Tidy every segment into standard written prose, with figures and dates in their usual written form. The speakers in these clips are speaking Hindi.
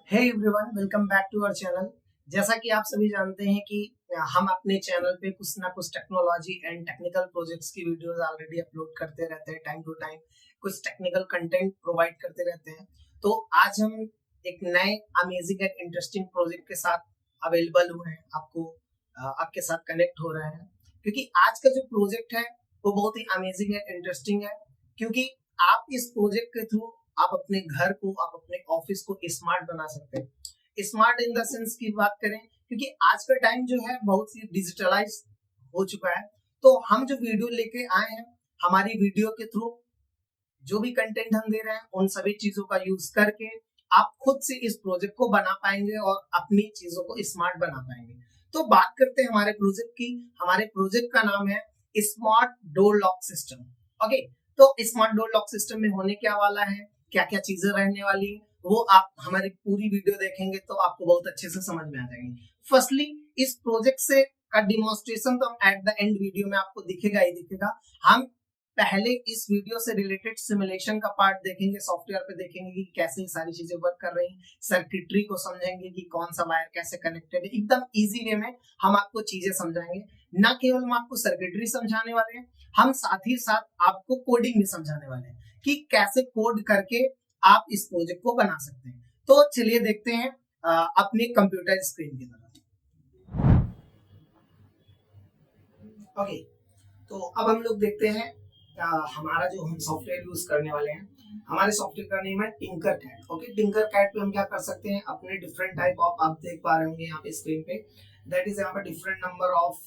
Hey everyone, welcome back to our channel. जैसा कि आप सभी जानते हैं कि हम अपने चैनल पे कुछ ना कुछ टेक्नोलॉजी एंड टेक्निकल प्रोजेक्ट्स की वीडियोस ऑलरेडी अपलोड करते रहते हैं। टाइम टू टाइम कुछ टेक्निकल कंटेंट प्रोवाइड करते रहते हैं। तो आज हम एक नए अमेजिंग एंड इंटरेस्टिंग प्रोजेक्ट के साथ अवेलेबल हुए हैं, आपके साथ कनेक्ट हो रहे हैं। क्योंकि आज का जो प्रोजेक्ट है वो बहुत ही अमेजिंग एंड इंटरेस्टिंग है। क्योंकि आप इस प्रोजेक्ट के थ्रू आप अपने घर को, आप अपने ऑफिस को स्मार्ट बना सकते हैं। स्मार्ट इन द सेंस की बात करें, क्योंकि आज का टाइम जो है बहुत ही डिजिटलाइज हो चुका है। तो हम जो वीडियो लेके आए हैं, हमारी वीडियो के थ्रू जो भी कंटेंट हम दे रहे हैं उन सभी चीजों का यूज करके आप खुद से इस प्रोजेक्ट को बना पाएंगे और अपनी चीजों को स्मार्ट बना पाएंगे। तो बात करते हैं हमारे प्रोजेक्ट की। हमारे प्रोजेक्ट का नाम है smart door lock system. Okay, तो स्मार्ट डोर लॉक सिस्टम में होने क्या वाला है, क्या क्या चीजें रहने वाली है, वो आप हमारी पूरी वीडियो देखेंगे तो आपको बहुत अच्छे से समझ में आ जाएंगे। फर्स्टली, इस प्रोजेक्ट से का डिमॉन्स्ट्रेशन तो हम एट द एंड वीडियो में आपको दिखेगा ही दिखेगा। हम पहले इस वीडियो से रिलेटेड सिमुलेशन का पार्ट देखेंगे, सॉफ्टवेयर पे देखेंगे कि कैसे ये सारी चीजें वर्क कर रही हैं, सर्किटरी को समझेंगे कि कौन सा वायर कैसे कनेक्टेड है। एकदम इजी वे में हम आपको चीजें समझाएंगे। ना केवल हम आपको सर्किटरी समझाने वाले हैं, हम साथ ही साथ आपको कोडिंग भी समझाने वाले हैं कि कैसे कोड करके आप इस प्रोजेक्ट को बना सकते हैं। तो चलिए देखते हैं अपने कंप्यूटर स्क्रीन की तरफ। ओके, तो अब हम लोग देखते हैं हमारा जो हम सॉफ्टवेयर यूज करने वाले हैं। हमारे सॉफ्टवेयर का नेम है Tinkercad. Okay, Tinkercad पे हम क्या कर सकते हैं, अपने डिफरेंट टाइप ऑफ, आप देख पा रहे होंगे यहाँ पे स्क्रीन पे, दैट इज यहाँ पे डिफरेंट नंबर ऑफ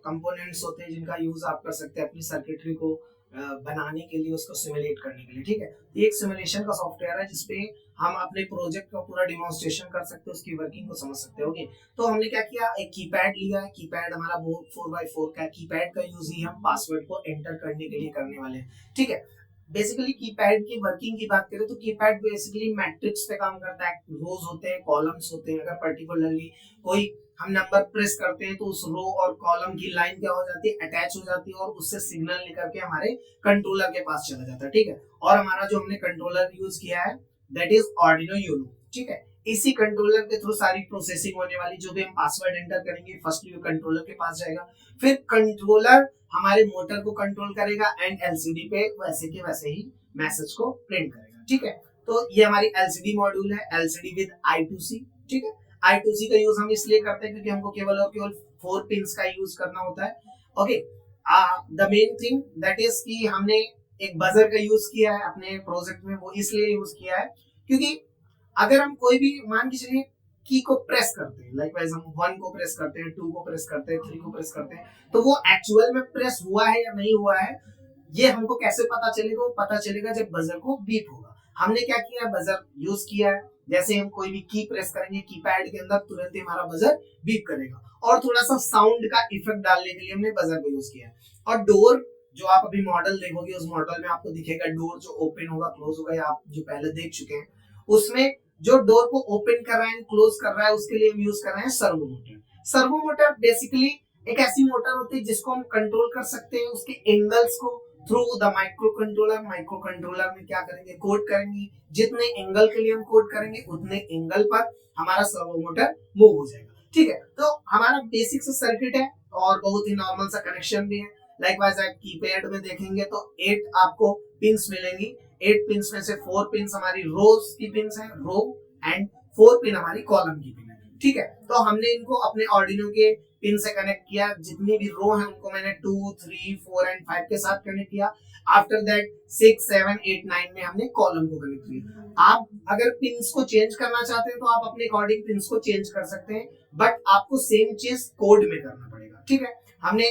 कंपोनेंट्स होते हैं जिनका यूज आप कर सकते हैं अपनी सर्किटरी को बनाने के लिए, उसको सिमुलेट करने के लिए। ठीक है, ये एक सिमुलेशन का सॉफ्टवेयर है जिसपे हम अपने प्रोजेक्ट का पूरा डिमॉन्स्ट्रेशन कर सकते हैं, उसकी वर्किंग को समझ सकते हैं। ओके, तो हमने क्या किया, एक कीपैड लिया है। कीपैड हमारा वो 4x4 का कीपैड का यूज ही हम पासवर्ड को एंटर करने के लिए करने वाले हैं। ठीक है, बेसिकली कीपैड की वर्किंग की बात करें तो कीपैड बेसिकली मैट्रिक्स पे काम करता है। रोज होते हैं, कॉलम्स होते हैं। अगर पर्टिकुलरली कोई हम नंबर प्रेस करते हैं तो उस रो और कॉलम की लाइन क्या हो जाती है, अटैच हो जाती है और उससे सिग्नल लेकर के हमारे कंट्रोलर के पास चला जाता है। ठीक है, और हमारा जो हमने कंट्रोलर यूज किया है दैट इज आर्डिनो यूनो। ठीक है, इसी कंट्रोलर के थ्रू सारी प्रोसेसिंग होने वाली, जो भी हम पासवर्ड एंटर करेंगे फर्स्टली वो कंट्रोलर के पास जाएगा, फिर कंट्रोलर हमारे मोटर को कंट्रोल करेगा एंड एलसीडी पे वैसे के वैसे ही मैसेज को प्रिंट करेगा। ठीक है, तो ये हमारी एलसीडी मॉड्यूल है, एलसीडी विद I2C। ठीक है, I2C का यूज हम इसलिए करते हैं क्योंकि हमको केवल और केवल 4 पिंस का यूज करना होता है। Okay, the main thing that is कि हमने एक बजर का यूज किया है अपने प्रोजेक्ट में। वो इसलिए यूज किया है क्योंकि अगर हम कोई भी मान के चलिए की को प्रेस करते हैं, लाइक वाइज हम 1 को प्रेस करते हैं, 2 को प्रेस करते हैं, 3 को प्रेस करते हैं, तो वो एक्चुअल में प्रेस हुआ है या नहीं हुआ है ये हमको कैसे पता चलेगा, वो पता चलेगा जब बजर को बीप होगा। हमने क्या किया, बजर यूज किया है। जैसे हम कोई भी की प्रेस करेंगे कीपैड के अंदर, तुरंत ही हमारा बजर बीप करेगा। और थोड़ा सा साउंड का इफेक्ट डालने के लिए हमने बजर को यूज किया है। और डोर, जो आप अभी मॉडल देखोगे उस मॉडल में आपको दिखेगा डोर जो ओपन होगा क्लोज होगा, या आप जो पहले देख चुके हैं उसमें जो डोर को ओपन कर रहा है क्लोज कर रहा है उसके लिए हम यूज कर रहे हैं servo motor. Servo motor basically एक ऐसी मोटर होती है जिसको हम कंट्रोल कर सकते हैं उसके एंगल्स को through the micro controller. Micro controller में क्या करेंगे, कोड करेंगे। जितने एंगल के लिए हम कोड करेंगे उतने एंगल पर हमारा सर्वो मोटर मूव हो जाएगा। ठीक है, तो हमारा बेसिक सा सर्किट है और बहुत ही नॉर्मल सा कनेक्शन भी है। लाइकवाइज आप कीपैड में देखेंगे तो 8 आपको पिंस मिलेंगी। 8 पिंस में से 4 पिंस हमारी रोज की पिंस है, रो, एंड 4 पिन हमारी कॉलम की पिन है। ठीक है, तो हमने इनको अपने ऑर्डिनो के पिन से कनेक्ट किया। जितनी भी रो है उनको मैंने 2, 3, 4 एंड 5 के साथ कनेक्ट किया। आफ्टर दैट 6, 7, 8, 9 में हमने कॉलम को कनेक्ट किया। आप अगर पिन्स को चेंज करना चाहते हैं तो आप अपने अकॉर्डिंग पिन्स को चेंज कर सकते हैं, बट आपको सेम चीज कोड में करना पड़ेगा। ठीक है, हमने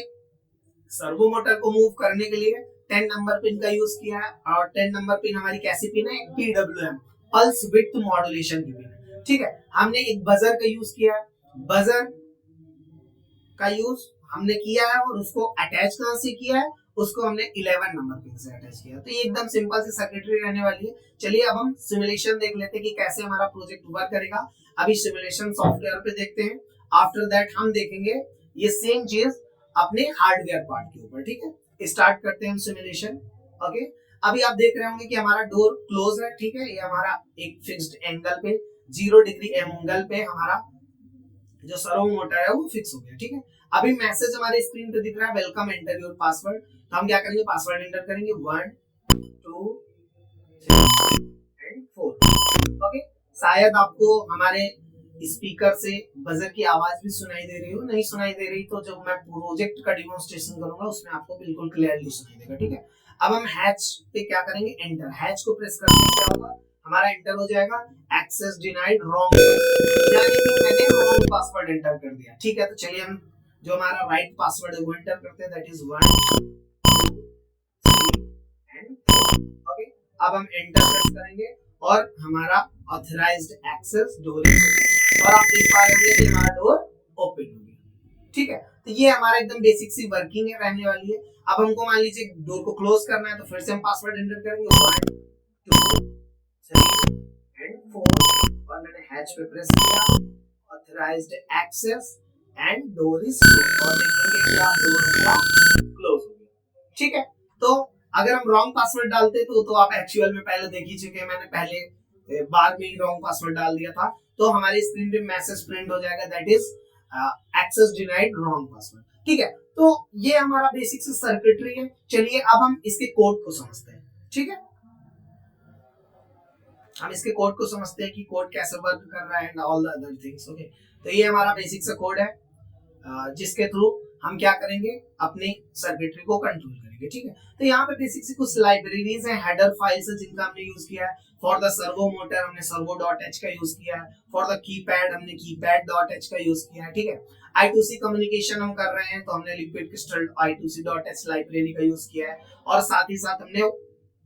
सर्वो मोटर को मूव करने के लिए 10 नंबर पिन का यूज किया है। और 10 नंबर पिन हमारी कैसी पिन है, PWM, पल्स विड्थ मॉड्यूलेशन की पिन है। ठीक है, हमने एक बजर का यूज किया है। बजर का यूज हमने किया है और उसको अटैच कहां से किया है, उसको हमने 11 नंबर पिन से अटैच किया। तो ये एकदम सिंपल सी सर्किटरी रहने वाली है। चलिए अब हम सिमुलेशन देख लेते हैं कि कैसे हमारा प्रोजेक्ट वर्क करेगा। अभी सिमुलेशन सॉफ्टवेयर पे देखते हैं। आफ्टर दैट हम देखेंगे ये सेम चीज अपने हार्डवेयर पार्ट के ऊपर। ठीक है, स्टार्ट करते हैं हम सिमुलेशन। ओके, अभी आप देख रहे होंगे कि हमारा डोर क्लोज है। ठीक है, ये हमारा एक फिक्स्ड एंगल पे 0 डिग्री एंगल पे हमारा जो सर्वो मोटर है वो फिक्स हो गया। ठीक है, अभी मैसेज हमारे स्क्रीन पे दिख रहा है वेलकम एंटर योर पासवर्ड। तो हम क्या करेंगे, पासवर्ड एंटर करेंगे 1 2 3 एंड 4। ओके, शायद आपको हमारे स्पीकर से बजर की आवाज भी सुनाई दे रही हो, नहीं सुनाई दे रही तो जब मैं प्रोजेक्ट का डेमोंस्ट्रेशन करूंगा उसमें आपको बिल्कुल क्लियरली सुनाई देगा। ठीक है, अब हम हैच पे क्या करेंगे, एंटर। हैच को प्रेस करने से क्या होगा, हमारा एंटर हो जाएगा, एक्सेस डिनाइड रॉन्ग, यानी कि मैंने रॉन्ग पासवर्ड एंटर कर दिया। ठीक है, तो चलिए हम जो हमारा राइट पासवर्ड है वो एंटर करते हैं, दैट इज 1 2 3 एंड 4। ओके, अब हम एंटर प्रेस करेंगे और हमारा ऑथराइज्ड एक्सेस डोर इज, और आप देख पा रहे होंगे कि हमारा डोर ओपन हो गया। ठीक है, तो ये हमारा एकदम बेसिक सी वर्किंग है, रहने वाली है। अब हमको मान लीजिए डोर को क्लोज करना है, तो फिर से हम पासवर्ड एंटर करेंगे 1 2 3 एंड 4, और मैंने हैच पे प्रेस किया, authorised access and door is close, और देखेंगे कि आप डोर हमारा क्लोज हो गया। ठीक है, तो अगर हम रॉन्ग पासवर्ड डालते तो आप एक्चुअल में पहले देख ही चुके हैं, मैंने पहले बार में ही रॉन्ग पासवर्ड डाल दिया था, तो हमारी स्क्रीन पे मैसेज प्रिंट हो जाएगा, that is access denied wrong password. ठीक है, तो ये हमारा बेसिक से सर्किटरी है। चलिए अब हम इसके कोड को समझते हैं। ठीक है, हम इसके कोड को समझते हैं कि कोड कैसे वर्क कर रहा है and all the other things. Okay, तो ये हमारा बेसिक सा कोड है जिसके थ्रू हम क्या करेंगे, अपने सर्किटरी को कंट्रोल करेंगे। ठीक है, तो यहाँ पे बेसिक से कुछ लाइब्रेरीज हैं, हेडर फाइल्स है जिनका हमने यूज किया है। फॉर द सर्वो मोटर हमने servo.h का यूज किया है, फॉर द कीपैड हमने keypad.h का यूज किया है। ठीक है, I2C कम्युनिकेशन हम कर रहे हैं तो हमने लिक्विड क्रिस्टल I2C.h लाइब्रेरी का यूज किया है, और साथ ही साथ हमने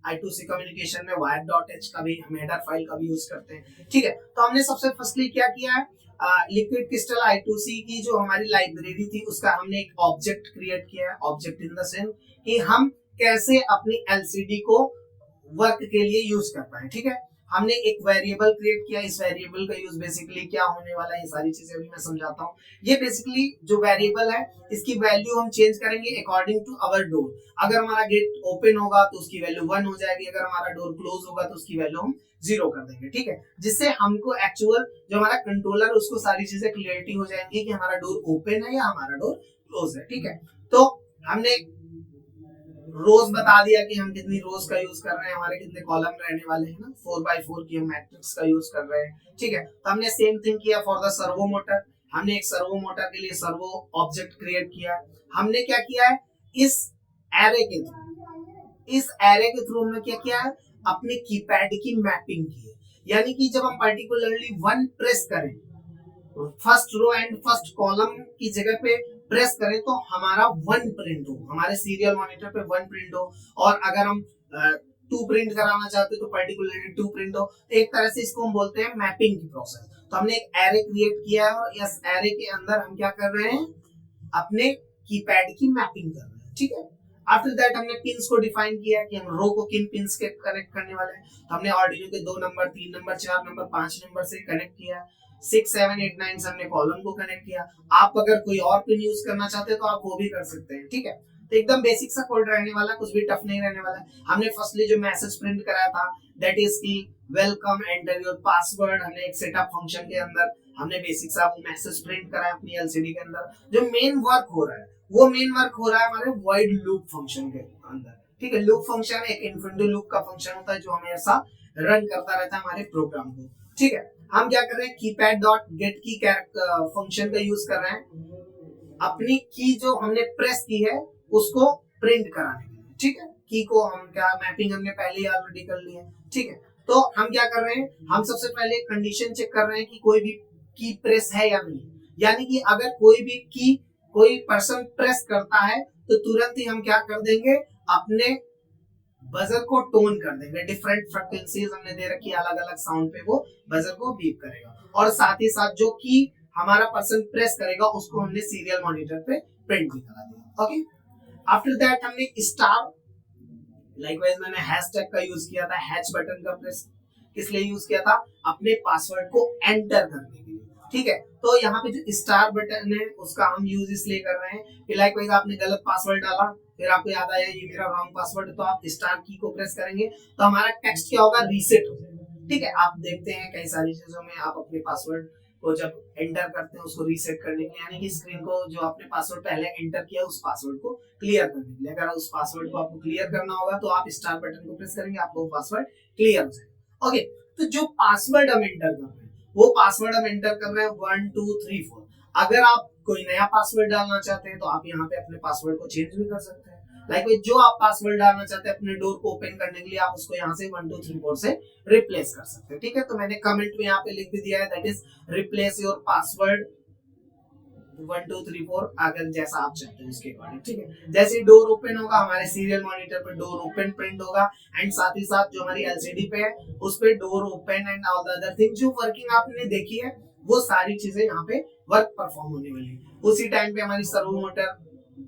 I2C कम्युनिकेशन में wire.h का भी, हम हेडर फाइल का भी यूज करते हैं। ठीक है, तो हमने सबसे फर्स्टली क्या किया है, लिक्विड क्रिस्टल I2C की जो हमारी लाइब्रेरी थी उसका हमने एक ऑब्जेक्ट क्रिएट किया है। ऑब्जेक्ट इन द सेंस कि हम कैसे अपनी एलसीडी को वर्क के लिए यूज कर पाए। ठीक है, हमने एक वेरिएबल क्रिएट किया, इस वेरिएबल का यूज बेसिकली क्या होने वाला है, ये सारी चीजें अभी मैं समझाता हूँ। ये बेसिकली जो वेरिएबल है इसकी वैल्यू हम चेंज करेंगे अकॉर्डिंग टू अवर डोर। अगर हमारा गेट ओपन होगा तो उसकी वैल्यू 1 हो जाएगी, अगर हमारा डोर क्लोज होगा तो उसकी वैल्यू हम 0 कर देंगे। ठीक है, जिससे हमको एक्चुअल जो हमारा कंट्रोलर उसको सारी चीजें क्लियरिटी हो जाएंगी कि हमारा डोर ओपन है या हमारा डोर क्लोज है। ठीक है, तो हमने रोज बता दिया कि हम कितनी रोज का यूज कर रहे हैं, हमारे कितने कॉलम रहने वाले हैं ना, 4x4 की हम मैट्रिक्स का यूज कर रहे हैं। ठीक है, तो हमने सेम थिंग किया फॉर द सर्वो मोटर। हमने एक सर्वो मोटर के लिए सर्वो ऑब्जेक्ट क्रिएट किया। हमने क्या किया है, इस एरे के थ्रू हमने क्या किया है, अपने कीपैड की मैपिंग की है। यानी कि जब हम पर्टिकुलरली 1 प्रेस करें, first row and first column की जगह पे प्रेस करें तो हमारा 1 प्रिंट हो, हमारे सीरियल मॉनिटर पे 1 प्रिंट हो, और अगर हम 2 प्रिंट कराना चाहते तो पर्टिकुलरली 2 प्रिंट हो। तो एक तरह से इसको हम बोलते हैं मैपिंग की प्रोसेस। तो हमने एक एरे क्रिएट किया है और इस एरे के अंदर हम क्या कर रहे हैं, अपने कीपैड की मैपिंग कर रहे हैं। ठीक है, आफ्टर दैट हमने पिंस को डिफाइन किया कि हम रो को किन पिंस के कनेक्ट करने वाले हैं। तो हमने आर्डिनो के 2 नंबर 3 नंबर 4 नंबर 5 नंबर से कनेक्ट किया। 6 7 8 9 से हमने कॉलम को कनेक्ट किया। आप अगर कोई और पिन यूज करना चाहते हैं तो आप वो भी कर सकते हैं। ठीक है, तो एकदम बेसिक सा कोड रहने वाला, कुछ भी टफ नहीं रहने वाला। हमने फर्स्टली जो मैसेज प्रिंट कराया था दैट इज की वेलकम एंटर योर पासवर्ड, हमने एक सेटअप फंक्शन के अंदर हमने बेसिक सा वो मैसेज प्रिंट कराया अपनी एलसीडी के अंदर। जो मेन वर्क हो रहा है वो मेन वर्क हो रहा है हमारे वॉइड लूप फंक्शन के अंदर। ठीक है, लूप फंक्शन एक इन्फिनिटी लूप का फंक्शन होता है जो हमेशा रन करता रहता है हमारे प्रोग्राम को। ठीक है, हम क्या कर रहे हैं, कीपैड डॉट गेट की फंक्शन का यूज कर रहे हैं अपनी की जो हमने प्रेस की है उसको प्रिंट कराने के लिए। ठीक है, की को हम क्या मैपिंग हमने पहले ही ऑलरेडी कर ली है। ठीक है, तो हम क्या कर रहे हैं, हम सबसे पहले कंडीशन चेक कर रहे हैं कि कोई भी की प्रेस है या नहीं। यानी कि अगर कोई भी की कोई पर्सन प्रेस करता है तो तुरंत ही हम क्या कर देंगे, अपने बजर को टोन कर देंगे। डिफरेंट फ्रीक्वेंसीज हमने दे रखी है, अलग अलग साउंड पे वो बजर को बीप करेगा, और साथ ही साथ जो की हमारा पर्सन प्रेस करेगा उसको हमने सीरियल मॉनिटर पे प्रिंट भी करा दिया। ओके, आफ्टर दैट हमने स्टार लाइकवाइज मैंने हैशटैग का यूज किया था, हैच बटन का प्रेस किस लिए यूज किया था, अपने पासवर्ड को एंटर करने के लिए। ठीक है, तो यहाँ पे जो स्टार बटन है उसका हम यूज इसलिए कर रहे हैं कि लाइकवाइज आपने गलत पासवर्ड डाला, फिर आपको याद आया ये मेरा रॉन्ग पासवर्ड है, तो आप स्टार की को प्रेस करेंगे तो हमारा टेक्स्ट क्या होगा, रीसेट हो जाएगा। ठीक है, आप देखते हैं कई सारी चीजों में आप अपने पासवर्ड को जब एंटर करते हैं उसको रीसेट करने के लिए, यानी कि स्क्रीन को जो आपने पासवर्ड पहले एंटर किया उस पासवर्ड को क्लियर करने के लिए, अगर उस पासवर्ड को आपको क्लियर करना होगा तो आप स्टार बटन को प्रेस करेंगे, आपको पासवर्ड क्लियर हो जाएगा। ओके, तो जो पासवर्ड हम एंटर कर रहे हैं वो पासवर्ड हम एंटर कर रहे हैं 1 2 3 4। अगर आप कोई नया पासवर्ड डालना चाहते हैं तो आप यहाँ पे अपने पासवर्ड को चेंज भी कर सकते हैं। लाइक जो आप पासवर्ड डालना चाहते हैं अपने डोर को ओपन करने के लिए, आप उसको यहाँ से 1 2 3 4 से रिप्लेस कर सकते हैं। ठीक है, तो मैंने कमेंट में यहाँ पे लिख भी दिया है, that is replace your password 1 2 3 4 अगर जैसा आप चाहते हैं उसके अकॉर्डिंग। ठीक है, जैसे डोर ओपन होगा हमारे सीरियल मॉनिटर पे डोर ओपन प्रिंट होगा, एंड साथ ही साथ जो हमारी एलसीडी पे है उस पे door open and all the other thing जो वर्किंग आपने देखी है वो सारी चीजें यहाँ पे वर्क परफॉर्म होने वाली है। उसी टाइम पे हमारी सर्वो मोटर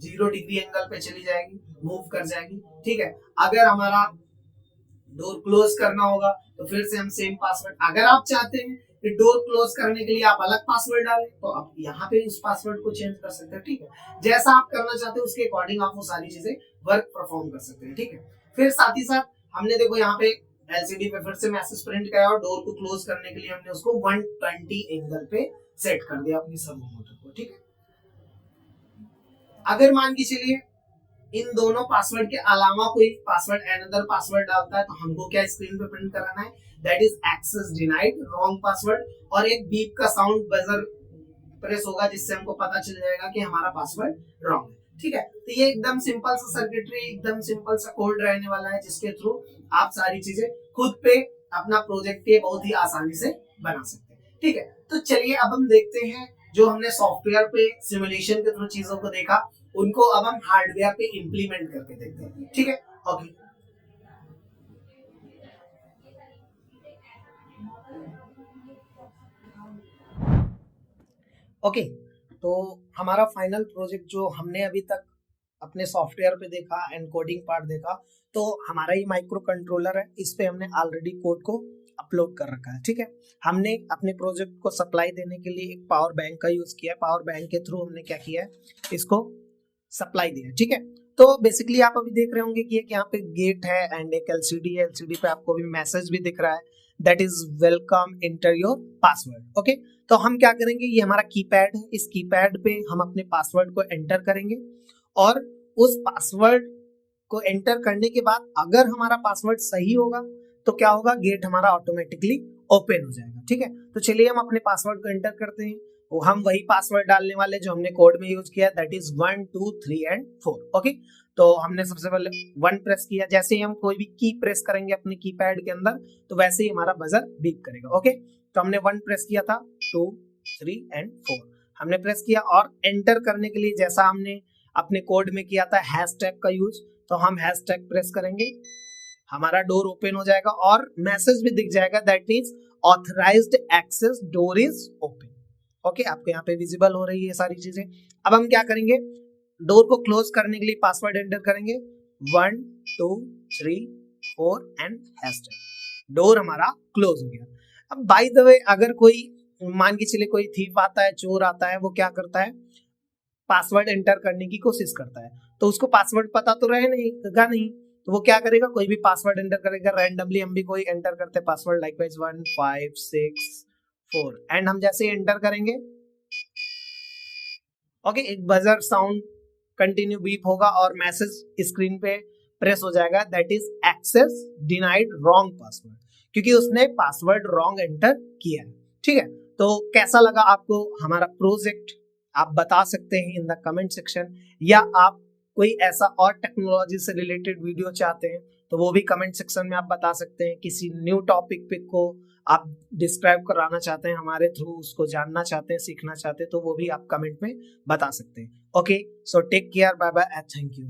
0 डिग्री एंगल पे चली जाएगी, मूव कर जाएगी। ठीक है, अगर हमारा डोर क्लोज करना होगा तो फिर से हम सेम पासवर्ड, अगर आप चाहते हैं कि डोर क्लोज करने के लिए आप अलग पासवर्ड डालें तो आप यहाँ पे उस पासवर्ड को चेंज कर सकते हैं। ठीक है, जैसा आप करना चाहते हैं उसके अकॉर्डिंग आप वो सारी चीजें वर्क परफॉर्म कर सकते हैं। ठीक है, फिर साथ ही साथ हमने देखो यहाँ पे एलसीडी पे फिर से मैसेज प्रिंट किया और डोर को क्लोज करने के लिए हमने उसको 120 एंगल पे सेट कर दिया अपनी सर्वो मोटर को। ठीक है, अगर मान के चलिए इन दोनों पासवर्ड के अलावा कोई पासवर्ड अनदर पासवर्ड डालता है तो हमको क्या स्क्रीन पे प्रिंट कराना है, that is access denied wrong password, और एक बीप का साउंड बजर प्रेस होगा जिससे हमको पता चल जाएगा कि हमारा पासवर्ड रॉन्ग है। ठीक है, तो ये एकदम सिंपल सा सर्किटरी, एकदम सिंपल सा कोड रहने वाला है जिसके थ्रू आप सारी चीजें खुद पे अपना प्रोजेक्ट के बहुत ही आसानी से बना सकते हैं। ठीक है, तो चलिए अब हम देखते हैं जो हमने सॉफ्टवेयर पे सिमुलेशन के थ्रू चीजों को देखा उनको अब हम हार्डवेयर पे इंप्लीमेंट करके देखते हैं। ठीक है, ओके ओके, तो हमारा फाइनल प्रोजेक्ट जो हमने अभी तक अपने सॉफ्टवेयर पे देखा एंड कोडिंग पार्ट देखा, तो हमारा ही माइक्रो कंट्रोलर है, इस पे हमने ऑलरेडी कोड को अपलोड कर रखा है। ठीक है, हमने अपने प्रोजेक्ट को सप्लाई देने के लिए एक पावर बैंक का यूज किया है, पावर बैंक के थ्रू हमने क्या किया है, इसको सप्लाई दिया। ठीक है, तो बेसिकली आप अभी देख रहे होंगे कि एक यहाँ पे गेट है एंड एक एलसीडी है, एलसीडी पे आपको भी मैसेज भी दिख रहा है, that is welcome enter your password. Okay, तो हम क्या करेंगे, ये हमारा कीपैड है, इस कीपैड पे हम अपने पासवर्ड को एंटर करेंगे और उस पासवर्ड को एंटर करने के बाद अगर हमारा पासवर्ड सही होगा तो क्या होगा, गेट हमारा ऑटोमेटिकली ओपन हो जाएगा। ठीक है, तो चलिए हम अपने पासवर्ड को एंटर करते हैं, वो हम वही पासवर्ड डालने वाले जो हमने कोड में यूज किया, दैट इज 1 2 3 एंड 4। ओके, तो हमने सबसे पहले 1 प्रेस किया, जैसे ही हम कोई भी की प्रेस करेंगे अपने कीपैड के अंदर तो वैसे ही हमारा बजर बीप करेगा। ओके, तो हमने 1 प्रेस किया था, 2 3 एंड 4 हमने प्रेस किया, और एंटर करने के लिए जैसा हमने अपने कोड में किया था हैशटैग का यूज, तो हम हैशटैग प्रेस करेंगे, हमारा डोर ओपन हो जाएगा और मैसेज भी दिख जाएगा, that means authorised access door is open. Okay, आपको यहाँ पे विजिबल हो रही है सारी चीजें। अब हम क्या करेंगे, डोर को क्लोज करने के लिए पासवर्ड एंटर करेंगे 1 2 3 4 एंड हैशटैग, डोर हमारा क्लोज हो गया। अब बाय द वे अगर कोई मान के चले कोई थीप आता है, चोर आता है, वो क्या करता है, पासवर्ड एंटर करने की कोशिश करता है, तो उसको पासवर्ड पता तो रहे नहीं, तो वो क्या करेगा, कोई भी पासवर्ड एंटर करेगा रैंडमली, हम भी कोई एंटर करते हैं पासवर्ड लाइकवाइज 1 5 6 4 एंड हम जैसे एंटर करेंगे ओके, एक बजर साउंड कंटिन्यू बीप होगा और मैसेज स्क्रीन पे प्रेस हो जाएगा, that is access denied wrong password, क्योंकि उसने पासवर्ड रॉन्ग एंटर किया है। ठीक है, तो कैसा लगा आपको हमारा प्रोजेक्ट, आप बता सकते हैं इन द कमेंट सेक्शन, या आप कोई ऐसा और टेक्नोलॉजी से रिलेटेड वीडियो चाहते हैं तो वो भी कमेंट सेक्शन में आप बता सकते हैं। किसी न्यू टॉपिक पे को आप डिस्क्राइब कराना चाहते हैं हमारे थ्रू, उसको जानना चाहते हैं, सीखना चाहते हैं, तो वो भी आप कमेंट में बता सकते हैं। Okay, so take care, bye bye and thank you.